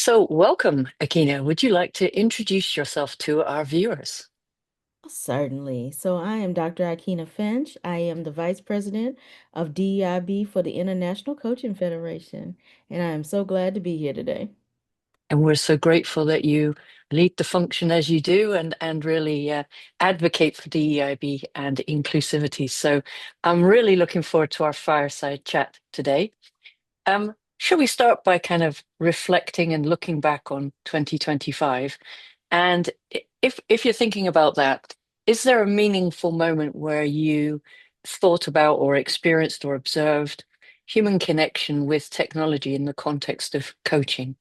So, welcome, Aikyna. Would you like to introduce yourself to our viewers? Certainly. So I am Dr. Aikyna Finch. I am the Vice President of DEIB for the International Coaching Federation, and I am so glad to be here today. And we're so grateful that you lead the function as you do and really advocate for DEIB and inclusivity. So, I'm really looking forward to our fireside chat today. Shall we start by kind of reflecting and looking back on 2025? And if you're thinking about that, is there a meaningful moment where you thought about or experienced or observed human connection with technology in the context of coaching?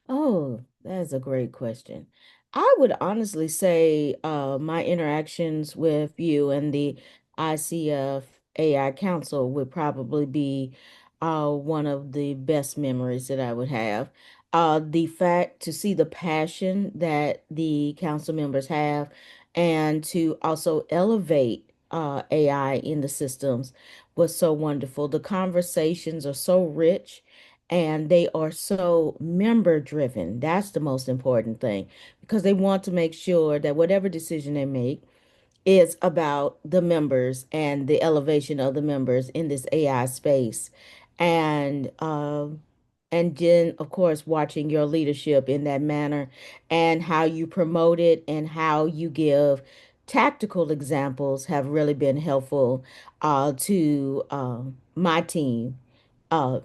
Oh, that's a great question. I would honestly say my interactions with you and the ICF AI Council would probably be one of the best memories that I would have. The fact to see the passion that the council members have and to also elevate AI in the systems was so wonderful. The conversations are so rich and they are so member driven. That's the most important thing because they want to make sure that whatever decision they make is about the members and the elevation of the members in this AI space. And and then of course watching your leadership in that manner and how you promote it and how you give tactical examples have really been helpful to my team uh,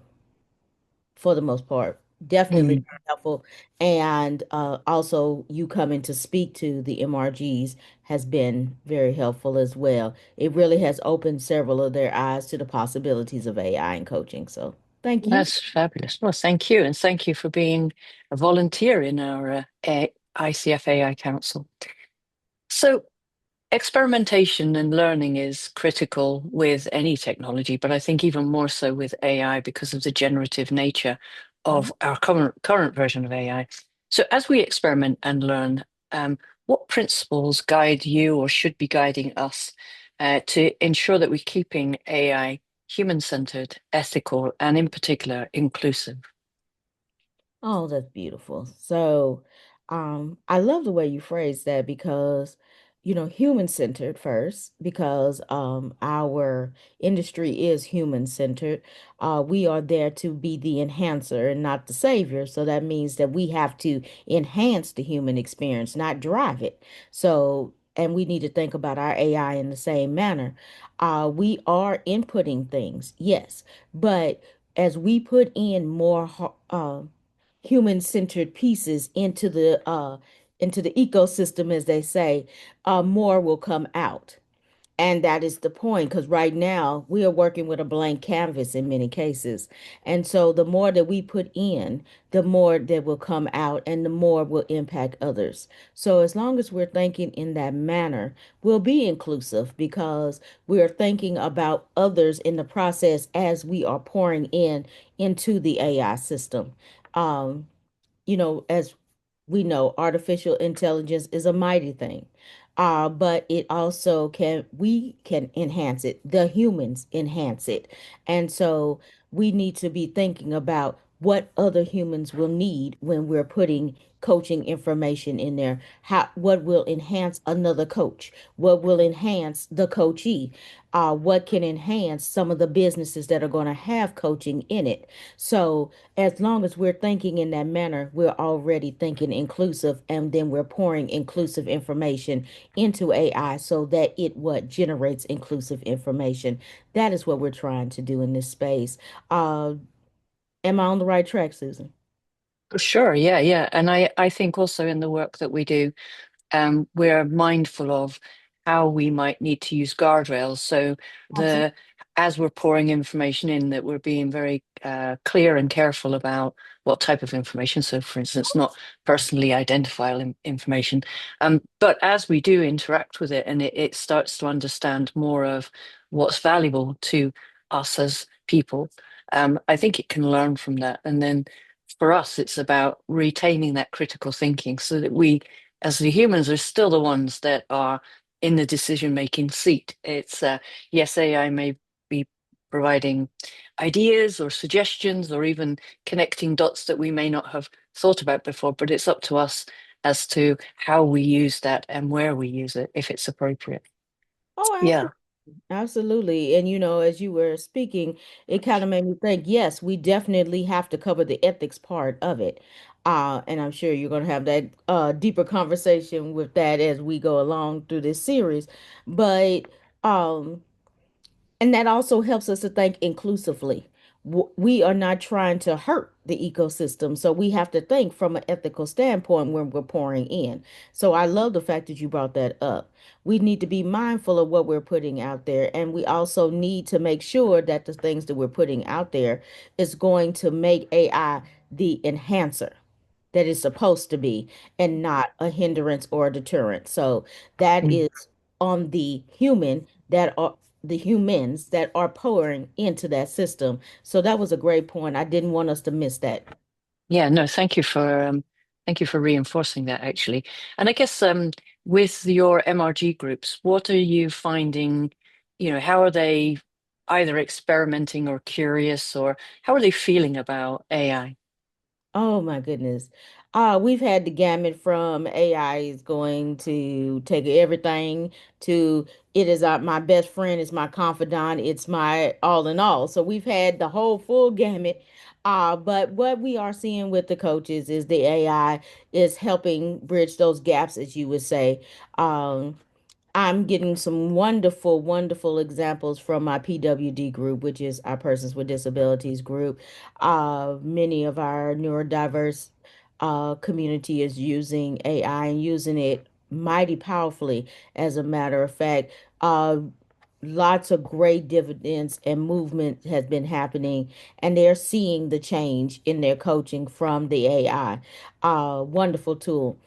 for the most part. Definitely Mm, very helpful. And also, you coming to speak to the MRGs has been very helpful as well. It really has opened several of their eyes to the possibilities of AI and coaching. So, thank you. that's fabulous. Well, thank you. And thank you for being a volunteer in our ICFAI Council. So, experimentation and learning is critical with any technology, but I think even more so with AI because of the generative nature of our current version of AI. So, as we experiment and learn, what principles guide you or should be guiding us to ensure that we're keeping AI human-centered, ethical, and in particular, inclusive? Oh, that's beautiful. So, I love the way you phrase that because, human-centered first, because our industry is human-centered. We are there to be the enhancer and not the savior. So that means that we have to enhance the human experience, not drive it. So, and we need to think about our AI in the same manner. We are inputting things, yes, but as we put in more human-centered pieces into the ecosystem, as they say, more will come out. And that is the point, because right now we are working with a blank canvas in many cases. And so the more that we put in, the more that will come out and the more will impact others. So as long as we're thinking in that manner, we'll be inclusive because we are thinking about others in the process as we are pouring in into the AI system. Um, as we know, artificial intelligence is a mighty thing. But it also we can enhance it. The humans enhance it. And so we need to be thinking about what other humans will need when we're putting coaching information in there. What will enhance another coach? What will enhance the coachee? What can enhance some of the businesses that are going to have coaching in it? So as long as we're thinking in that manner, we're already thinking inclusive, and then we're pouring inclusive information into AI so that it what generates inclusive information. That is what we're trying to do in this space. Uh, am I on the right track, Susan? Sure, yeah, yeah. And I think also in the work that we do, we're mindful of how we might need to use guardrails. So Absolutely. the as we're pouring information in, that we're being very clear and careful about what type of information. So, for instance, not personally identifiable information. But as we do interact with it, and it starts to understand more of what's valuable to us as people, I think it can learn from that. And then for us, it's about retaining that critical thinking so that we as the humans are still the ones that are in the decision making seat. It's yes, AI may be providing ideas or suggestions or even connecting dots that we may not have thought about before. But it's up to us as to how we use that and where we use it if it's appropriate. Oh, Yeah. absolutely. Absolutely. And as you were speaking, it kind of made me think, yes, we definitely have to cover the ethics part of it. And I'm sure you're going to have that deeper conversation with that as we go along through this series. But um and that also helps us to think inclusively. We are not trying to hurt the ecosystem, so we have to think from an ethical standpoint when we're pouring in. So I love the fact that you brought that up. We need to be mindful of what we're putting out there, and we also need to make sure that the things that we're putting out there is going to make AI the enhancer that it's supposed to be and not a hindrance or a deterrent. So that Mm. is on the humans that are pouring into that system. So that was a great point. I didn't want us to miss that. Yeah, no, thank you for reinforcing that actually. And I guess with your MRG groups, what are you finding, how are they either experimenting or curious, or how are they feeling about AI? Oh my goodness. We've had the gamut from AI is going to take everything to it is my best friend, it's my confidant, it's my all in all. So we've had the whole full gamut. But what we are seeing with the coaches is the AI is helping bridge those gaps, as you would say. Um, I'm getting some wonderful, wonderful examples from my PWD group, which is our Persons with Disabilities group. Many of our neurodiverse community is using AI and using it mighty powerfully. As a matter of fact, lots of great dividends and movement has been happening, and they're seeing the change in their coaching from the AI. Wonderful tool.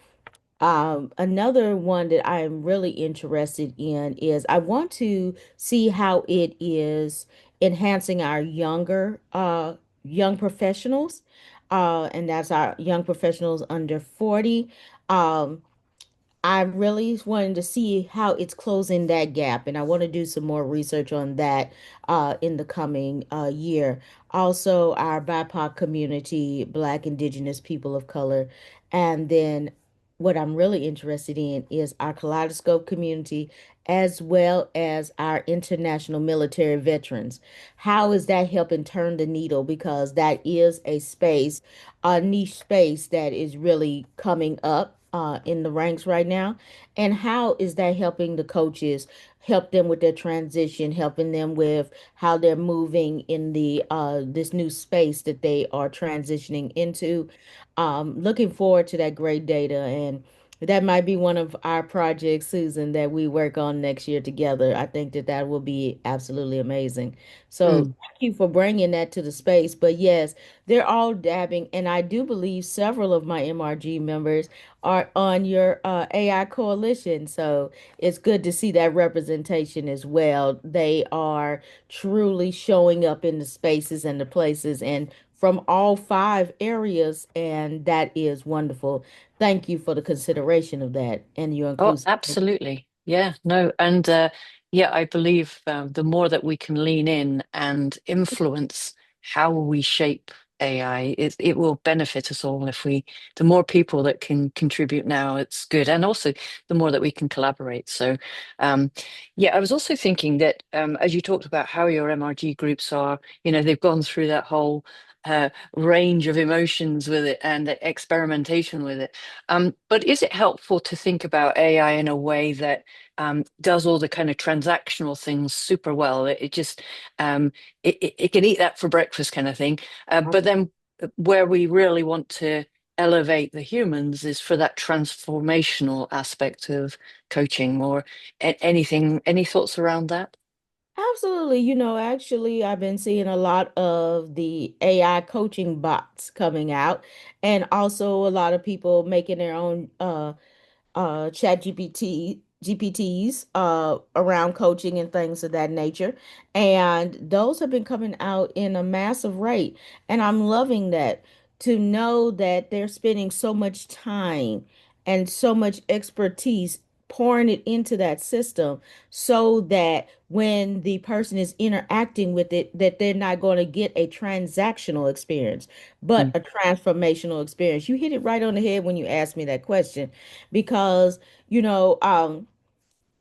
Another one that I am really interested in is I want to see how it is enhancing our young professionals, and that's our young professionals under 40. Um, I really wanted to see how it's closing that gap, and I want to do some more research on that in the coming year. Also, our BIPOC community, Black, Indigenous, people of color, and then what I'm really interested in is our Kaleidoscope community, as well as our international military veterans. How is that helping turn the needle? Because that is a space, a niche space that is really coming up in the ranks right now. And how is that helping the coaches help them with their transition, helping them with how they're moving in the this new space that they are transitioning into? Looking forward to that great data, and that might be one of our projects, Susan, that we work on next year together. I think that that will be absolutely amazing. So Mm. thank you for bringing that to the space. But yes, they're all dabbing, and I do believe several of my MRG members are on your AI coalition. So it's good to see that representation as well. They are truly showing up in the spaces and the places and from all five areas, and that is wonderful. Thank you for the consideration of that and your Oh, inclusive. absolutely. Yeah, no, and yeah, I believe the more that we can lean in and influence how we shape AI, it will benefit us all if the more people that can contribute now, it's good, and also the more that we can collaborate. So, um, yeah, I was also thinking that as you talked about how your MRG groups are, they've gone through that whole range of emotions with it and the experimentation with it. But is it helpful to think about AI in a way that does all the kind of transactional things super well? It just it can eat that for breakfast kind of thing. But then where we really want to elevate the humans is for that transformational aspect of coaching or anything. Any thoughts around that? Absolutely. Actually, I've been seeing a lot of the AI coaching bots coming out, and also a lot of people making their own chat GPTs around coaching and things of that nature. And those have been coming out in a massive rate. And I'm loving that to know that they're spending so much time and so much expertise pouring it into that system so that when the person is interacting with it, that they're not going to get a transactional experience, but Mm, a transformational experience. You hit it right on the head when you asked me that question, because you know,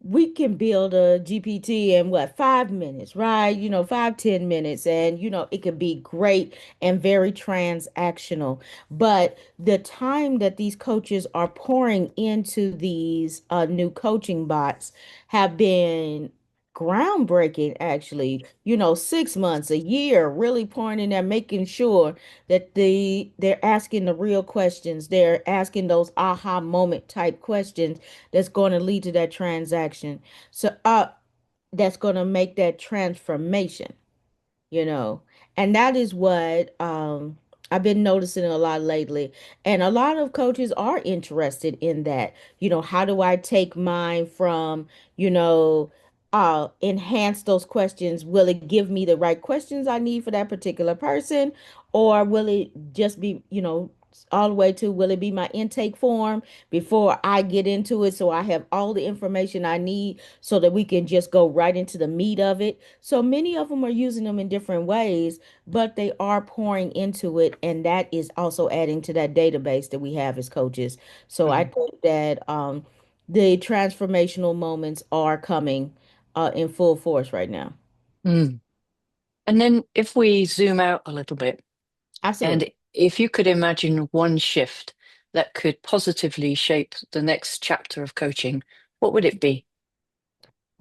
we can build a GPT in what, 5 minutes, right? 5, 10 minutes, and it could be great and very transactional. But the time that these coaches are pouring into these new coaching bots have been groundbreaking, actually. 6 months, a year, really pouring in there, making sure that they're asking the real questions. They're asking those aha moment type questions that's going to lead to that transaction. So that's going to make that transformation, you know. And that is what I've been noticing a lot lately. And a lot of coaches are interested in that. How do I take mine from, you know, enhance those questions? Will it give me the right questions I need for that particular person? Or will it just be, all the way to, will it be my intake form before I get into it, so I have all the information I need so that we can just go right into the meat of it? So many of them are using them in different ways, but they are pouring into it, and that is also adding to that database that we have as coaches. So I mm, think that the transformational moments are coming in full force right now. mm. And then if we zoom out a little bit, and Absolutely. if you could imagine one shift that could positively shape the next chapter of coaching, what would it be?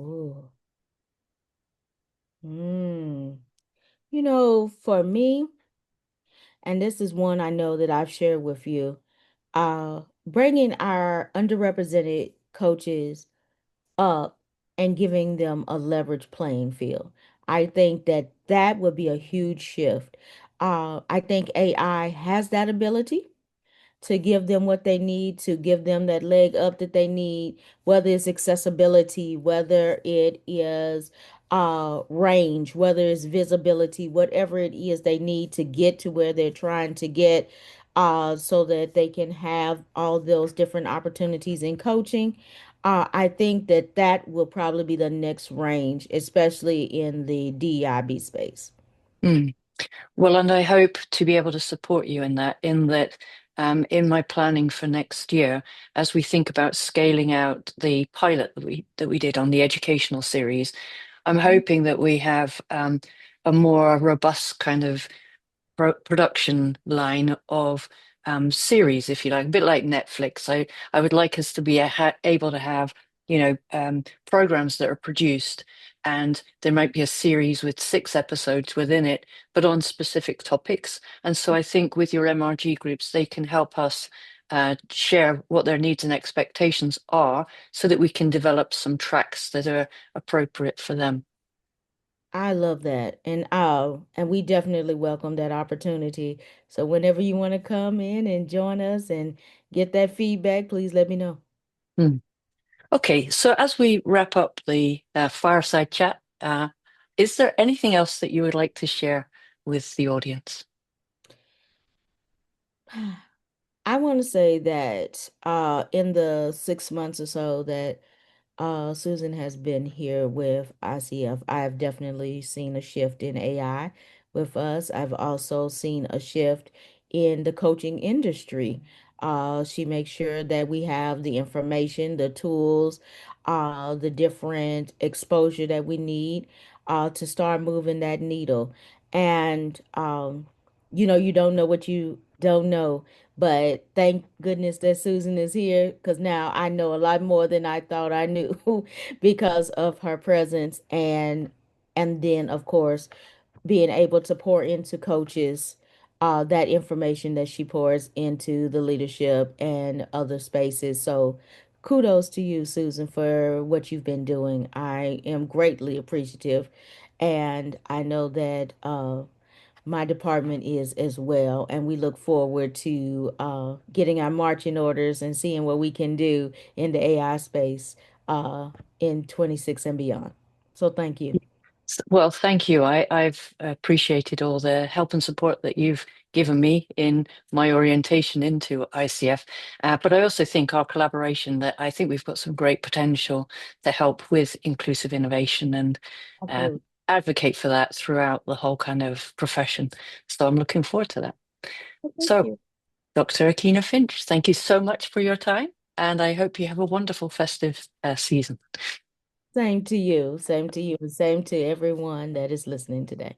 Ooh. Mm. For me, and this is one I know that I've shared with you, bringing our underrepresented coaches up and giving them a leverage playing field. I think that that would be a huge shift. I think AI has that ability to give them what they need, to give them that leg up that they need, whether it's accessibility, whether it is range, whether it's visibility, whatever it is they need to get to where they're trying to get, so that they can have all those different opportunities in coaching. I think that that will probably be the next range, especially in the DEIB space. Mm. Well, and I hope to be able to support you in that, in my planning for next year, as we think about scaling out the pilot that we did on the educational series, I'm hoping that we have a more robust kind of production line of series, if you like, a bit like Netflix. I would like us to be able to have, programs that are produced, and there might be a series with 6 episodes within it, but on specific topics. And so I think with your MRG groups, they can help us share what their needs and expectations are so that we can develop some tracks that are appropriate for them. I love that. And we definitely welcome that opportunity. So whenever you want to come in and join us and get that feedback, please let me know. Hmm. Okay, so as we wrap up the fireside chat, is there anything else that you would like to share with the audience? I want to say that in the 6 months or so that Susan has been here with ICF, I have definitely seen a shift in AI with us. I've also seen a shift in the coaching industry. She makes sure that we have the information, the tools, the different exposure that we need to start moving that needle. And you don't know what you don't know. But thank goodness that Susan is here, because now I know a lot more than I thought I knew because of her presence, and then of course being able to pour into coaches that information that she pours into the leadership and other spaces. So kudos to you, Susan, for what you've been doing. I am greatly appreciative, and I know that my department is as well, and we look forward to getting our marching orders and seeing what we can do in the AI space uh, in 26 and beyond. So thank you. Well, thank you. I've appreciated all the help and support that you've given me in my orientation into ICF. But I also think our collaboration, that I think we've got some great potential to help with inclusive innovation and uh, Agree. advocate for that throughout the whole kind of profession. So I'm looking forward to that. Well, thank So, you. Dr. Aikyna Finch, thank you so much for your time, and I hope you have a wonderful festive season. Same to you. Same to you. And same to everyone that is listening today.